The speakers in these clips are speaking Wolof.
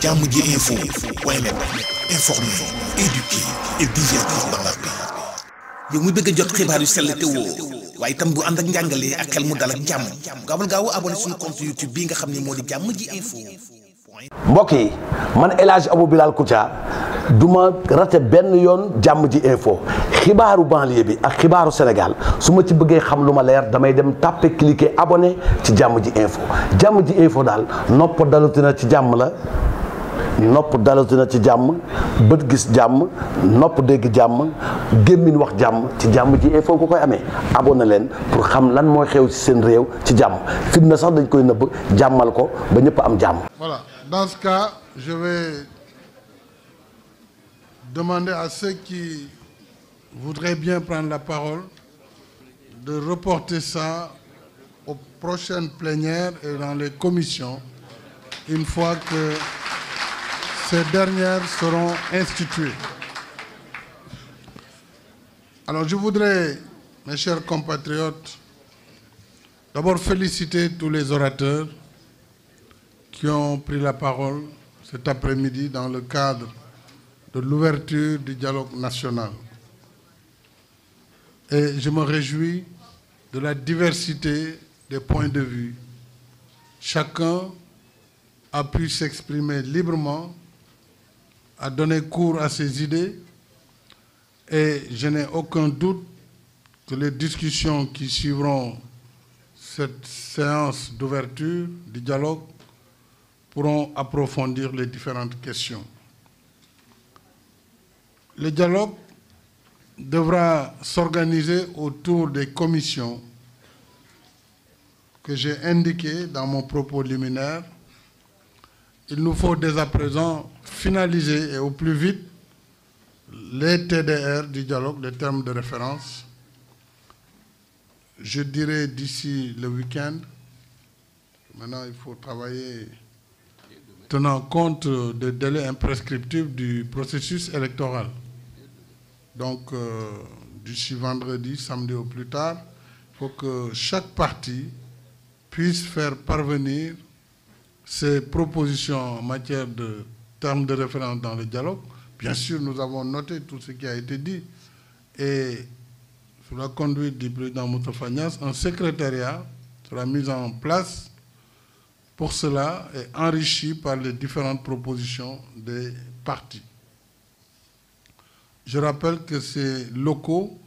Jammji info point net informer, éduquer et divertir dans la paix. yow mu bëgg a jot xibaar yu sell te woo waaye itam bu ànd ak njàngalee ak xel mu dal ak jàmm gaawal gaaw abonné suñu compte YouTube bi nga xam ne moo di Jammji info. mbokk yi man El Hadj Abou Bilal Koutia duma rate benn yoon Jammji info xibaaru banlieue bi ak xibaaru Sénégal su ma ci bëggee xam lu ma leer damay dem tàppe cliquer abonné ci Jammji info daal nopp dalutina ci jàmm la. nopp dalatina ci jàmm bët gis jàmm nopp dégg jàmm gémmiñ wax jàmm ci Jammji info ko koy amee abonné leen pour xam lan mooy xew ci seen réew ci jàmm fitna sax dañ koy nëbb jàmmal ko ba ñëpp am jàmm. Voilà, dans ce cas je vais demander à ceux qui voudraient bien prendre la parole de reporter ça aux prochaines plénières et dans les commissions une fois que ces dernières seront instituées. Alors je voudrais, mes chers compatriotes, d'abord féliciter tous les orateurs qui ont pris la parole cet après-midi dans le cadre de l'ouverture du dialogue national. Et je me réjouis de la diversité des points de vue. Chacun a pu s'exprimer librement, a donné cours à ses idées, et je n'ai aucun doute que les discussions qui suivront cette séance d'ouverture du dialogue pourront approfondir les différentes questions. Le dialogue devra s'organiser autour des commissions que j'ai indiquées dans mon propos liminaire. Il nous faut dès à présent finaliser et au plus vite les TDR du dialogue, les termes de référence. Je dirais d'ici le week-end. Maintenant, il faut travailler tenant compte des délais imprescriptibles du processus électoral. Donc, d'ici vendredi, samedi au plus tard, il faut que chaque parti puisse faire parvenir ces propositions en matière de termes de référence dans le dialogue. Bien sûr, nous avons noté tout ce qui a été dit. Et sous la conduite du président Moustapha Niasse, un secrétariat sera mis en place pour cela et enrichi par les différentes propositions des partis. Je rappelle que ces locaux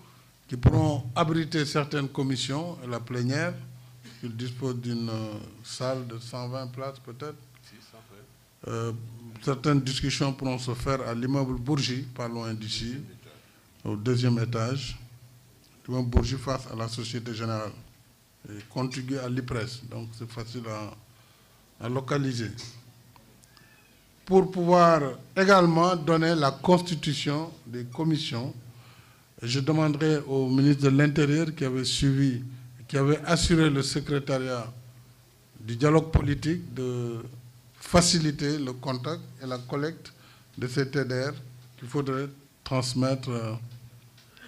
qui pourront abriter certaines commissions, la plénière, il dispose d'une salle de 120 places peut-être. Certaines discussions pourront se faire à l'immeuble Bourgie, pas loin d'ici, au deuxième étage. L'immeuble Bourgie face à la Société Générale, et contiguë à l'IPRES, donc c'est facile à localiser. Pour pouvoir également donner la constitution des commissions, je demanderai au ministre de l'Intérieur qui avait suivi, qui avait assuré le secrétariat du dialogue politique de faciliter le contact et la collecte de ces TDR qu'il faudrait transmettre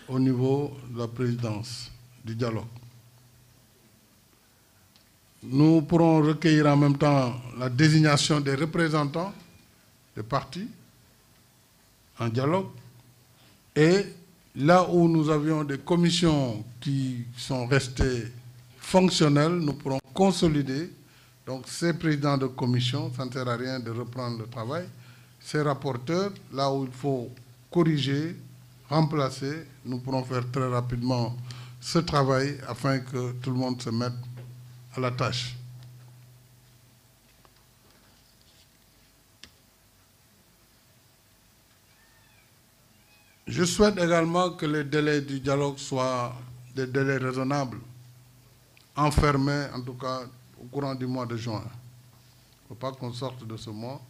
au niveau de la présidence du dialogue. Nous pourrons recueillir en même temps la désignation des représentants des partis en dialogue, et là où nous avions des commissions qui sont restées fonctionnelles, nous pourrons consolider. Donc ces présidents de commission, ça ne sert à rien de reprendre le travail. Ces rapporteurs, là où il faut corriger, remplacer, nous pourrons faire très rapidement ce travail afin que tout le monde se mette à la tâche. Je souhaite également que les délais du dialogue soient des délais raisonnables, enfermés en tout cas au courant du mois de juin. Il ne faut pas qu'on sorte de ce mois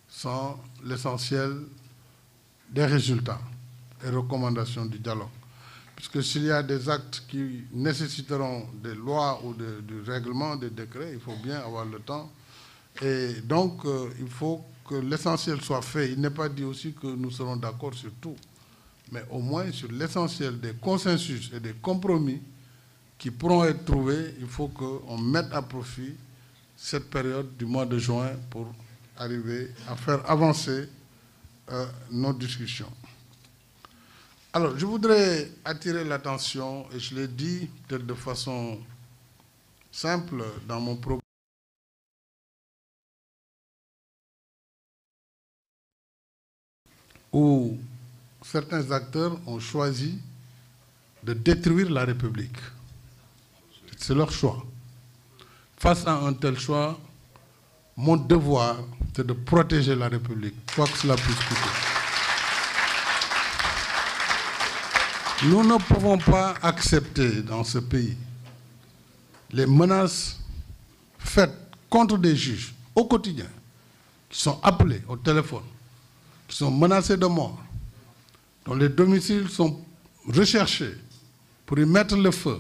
sans l'essentiel des résultats et recommandations du dialogue. Puisque s'il y a des actes qui nécessiteront des lois ou du règlement, des décrets, il faut bien avoir le temps. Et donc, il faut que l'essentiel soit fait. Il n'est pas dit aussi que nous serons d'accord sur tout, mais au moins sur l'essentiel des consensus et des compromis qui pourront être trouvés, il faut qu'on mette à profit cette période du mois de juin pour arriver à faire avancer nos discussions. Alors, je voudrais attirer l'attention, et je l'ai dit peut-être de façon simple dans mon propos, où certains acteurs ont choisi de détruire la République. C'est leur choix. Face à un tel choix, mon devoir, c'est de protéger la République, quoi que cela puisse coûter. Nous ne pouvons pas accepter dans ce pays les menaces faites contre des juges au quotidien, qui sont appelés au téléphone, qui sont menacés de mort, dont les domiciles sont recherchés pour y mettre le feu.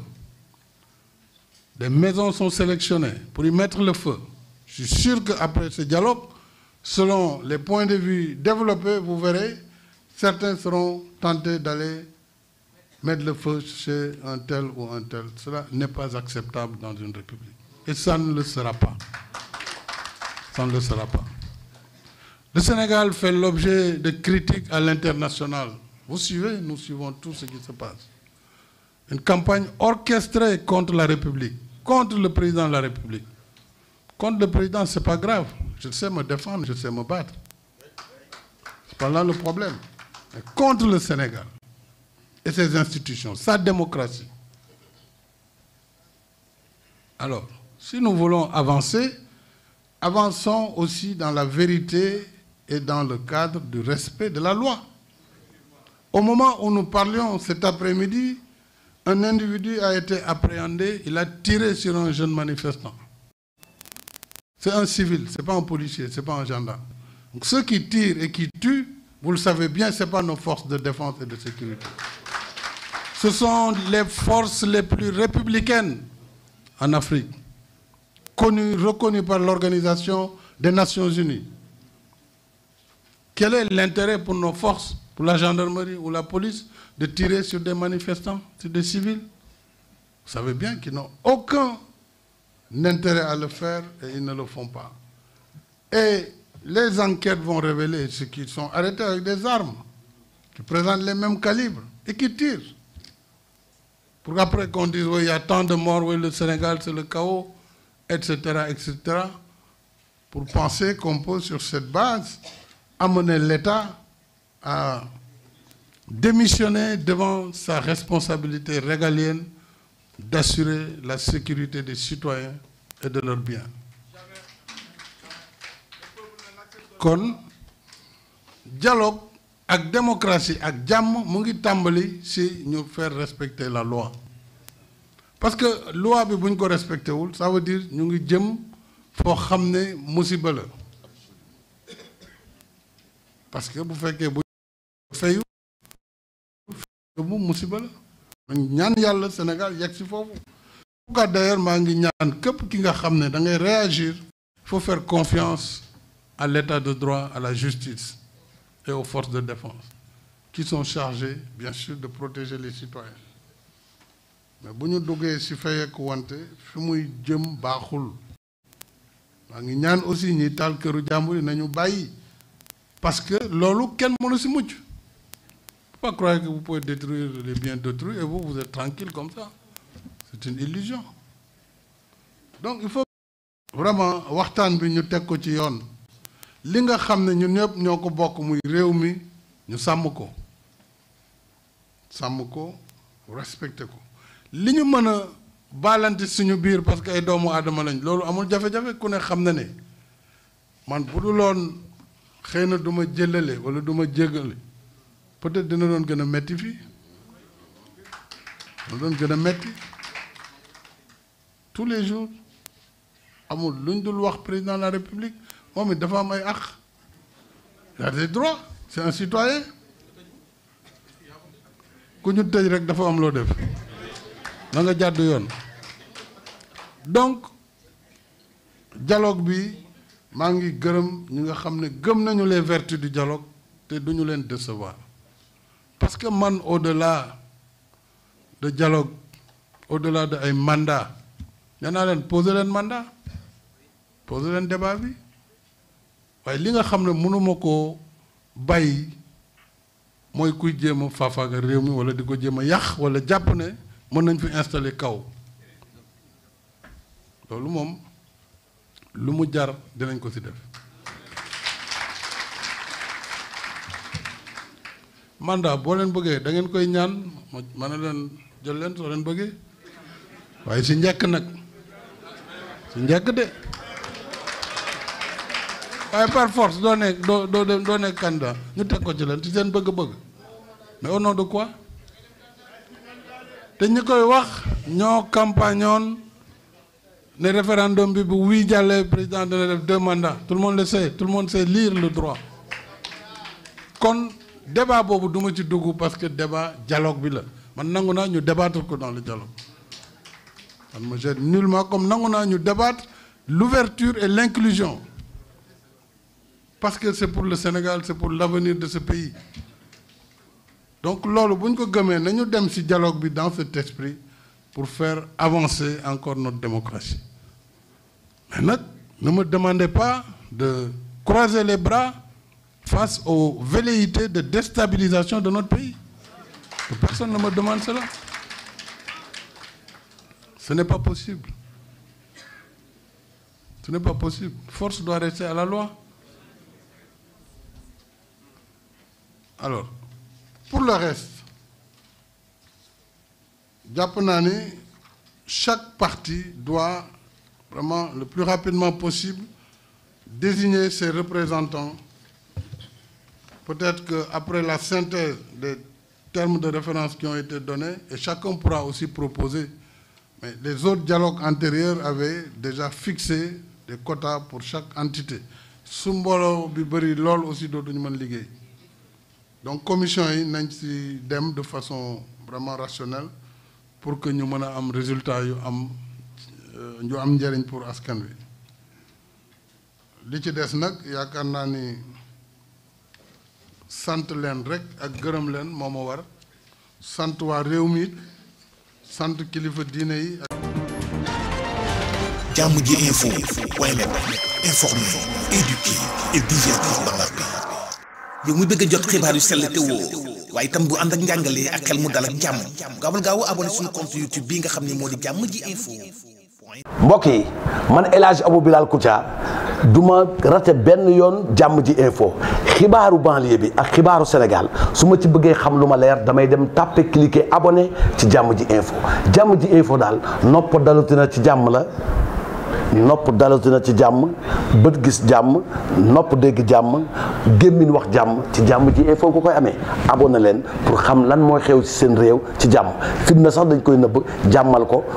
Des maisons sont sélectionnées pour y mettre le feu. Je suis sûr qu'après ce dialogue, selon les points de vue développés, vous verrez, certains seront tentés d'aller mettre le feu chez un tel ou un tel. Cela n'est pas acceptable dans une république. Et ça ne le sera pas. Ça ne le sera pas. Le Sénégal fait l'objet de critiques à l'international. Vous suivez, nous suivons tout ce qui se passe. Une campagne orchestrée contre la République, contre le président de la République. Contre le président, ce n'est pas grave. Je sais me défendre, je sais me battre. Ce n'est pas là le problème. Mais contre le Sénégal et ses institutions, sa démocratie. Alors, si nous voulons avancer, avançons aussi dans la vérité et dans le cadre du respect de la loi. Au moment où nous parlions cet après-midi, un individu a été appréhendé, il a tiré sur un jeune manifestant. C'est un civil, ce n'est pas un policier, ce n'est pas un gendarme. Donc ceux qui tirent et qui tuent, vous le savez bien, ce n'est pas nos forces de défense et de sécurité. Ce sont les forces les plus républicaines en Afrique, reconnues par l'Organisation des Nations Unies. Quel est l'intérêt pour nos forces, pour la gendarmerie ou la police, de tirer sur des manifestants, sur des civils? Vous savez bien qu'ils n'ont aucun intérêt à le faire et ils ne le font pas. Et les enquêtes vont révéler ceux qui sont arrêtés avec des armes, qui présentent les mêmes calibres et qui tirent. Pour qu'après qu'on dise, oui, il y a tant de morts, oui, le Sénégal, c'est le chaos, etc., etc., pour penser qu'on peut, sur cette base, amener l'État à démissionner devant sa responsabilité régalienne d'assurer la sécurité des citoyens et de leurs biens. Kon dialogue ak démocratie ak jàmm mu ngi tàmbali si ñu faire respecter la loi. Parce que loi bi bu ñu ko respecté wul, ça veut dire ñu ngi jëm foo xam ne musiba la. Parce que bu fekkee bu fayu bu musiba la. ñaan yàlla Sénégal yegg si foofu. Pourquoi d'ailleurs maa ngi ñaan képp ki nga xam ne da ngay réagir, il faut faire confiance à l'état de droit, à la justice et aux forces de défense, qui sont chargées, bien sûr, de protéger les citoyens. Mais si nous devons si fayeeku wante fi muy jëm baaxul. maa ngi ñaan aussi ñi taal këru jàmbur yi nañu bàyyi, parce que loolu kenn mënu si mucc. Faut pas croire que vous pouvez détruire les biens d'autrui et vous êtes tranquille comme ça. C'est une illusion. Donc il faut vraiment waxtaan bi ñu teg ko ci yoon. Li nga xam ne ñun ñëpp ñoo ko bokk muy réew mi ñu sàmm ko respecté ko li ñu mën a baalante suñu biir parce que ay doomu aadama lañ loolu amul jafe-jafe ku ne xam na ne man bu dul woon xëy na du ma jëlale wala du ma jégale peut-être dina doon gën a metti fii dina doon gën a metti tous les jours amul luñ dul wax président de la République moom it dafa am ay àq. Il a des droits, c'est un citoyen. ku ñu tëj rek dafa am loo def na nga jàdd yoon. Donc dialogue bi maa ngi gërëm ñi nga xam ne gëm nañu les vertus du dialogue te duñu leen décevoir. Parce que man au-delà de dialogue, au-delà de ay mandat, nee naa leen poser leen mandat, poser leen débat bi. waaye li nga xam ne mënuma koo bàyyi mooy kuy jéem a faafaaga réew mi wala di ko jéem a yàq wala jàpp ne mën nañ fi installer kaw loolu moom lu mu jar dinañ ko ci def mandat boo leen bëggee da ngeen koy ñaan ma ne leen jël leen soo leen bëggee waaye ci njëkk nag ci njëkk de waaye par force doo nekk candidat ñu teg ko ci leen ci seen bëgg-bëgg mais au nom de quoi te ñi koy wax ñoo campagnoon ne référendum bi bu wii jàllee président dana def 2 mandats tout le monde le sait, tout le monde sait lire le droit kon débat boobu duma ci dugg parce que débat dialogue bi la man nangu naa ñu débattre ko dans le dialogue man ma gêne nullement comme nangu naa ñu débattre l'ouverture et l'inclusion parce que c'est pour le Sénégal, c'est pour l'avenir de ce pays. Donc loolu bu ñu ko gëmee nañu dem ci dialogue bi dans cet esprit pour faire avancer encore notre démocratie. Mais nag ne me demandez pas de croiser les bras face aux velléités de déstabilisation de notre pays. Personne ne me demande cela. Ce n'est pas possible. Ce n'est pas possible. Force doit rester à la loi. Alors, pour le reste, jàpp naa ni chaque parti doit vraiment le plus rapidement possible désigner ses représentants. Peut-être qu'après la synthèse des termes de référence qui ont été donnés, et chacun pourra aussi proposer, mais les autres dialogues antérieurs avaient déjà fixé des quotas pour chaque entité. Su mbooloo bi bëri lool aussi dootuñu mën liggéey. Donc commission yi nañ ci dem de façon vraiment rationnelle pour que ñu mën a am résultat yu am njëriñ pour askan wi. Li ci des nag yaakaar naa ni sant leen rek ak gërëm leen moo ma war sant waa réew mi sant kilifa diine yi. Jàmm ji info point net informer, éduquer et divertir dans la paix. yow muy bëgg a jot xibaar yu sell te woo waaye itam bu ànd ak njàngalee ak xel mu dal ak jàmm gaawal gaaw abonné suñu compte YouTube bii nga xam ne moo di Jàmm ji info. mbokk yi man El Hadj Abou Bilal Koutia du ma rate benn yoon Jàmm ji info xibaaru banlieue bi ak xibaaru Sénégal su ma ci bëggee xam lu ma leer damay dem tàppe cliquer abonné ci Jàmm ji info. Jàmm ji info daal nopp dalutina ci jàmm la. nopp dalatina ci jàmm bët gis jàmm nopp dégg jàmm gémmiñ wax jàmm ci Jàmm ji info ko koy amee abonné leen pour xam lan mooy xew ci seen réew ci jàmm fitna sax dañ koy nëbb jàmmal ko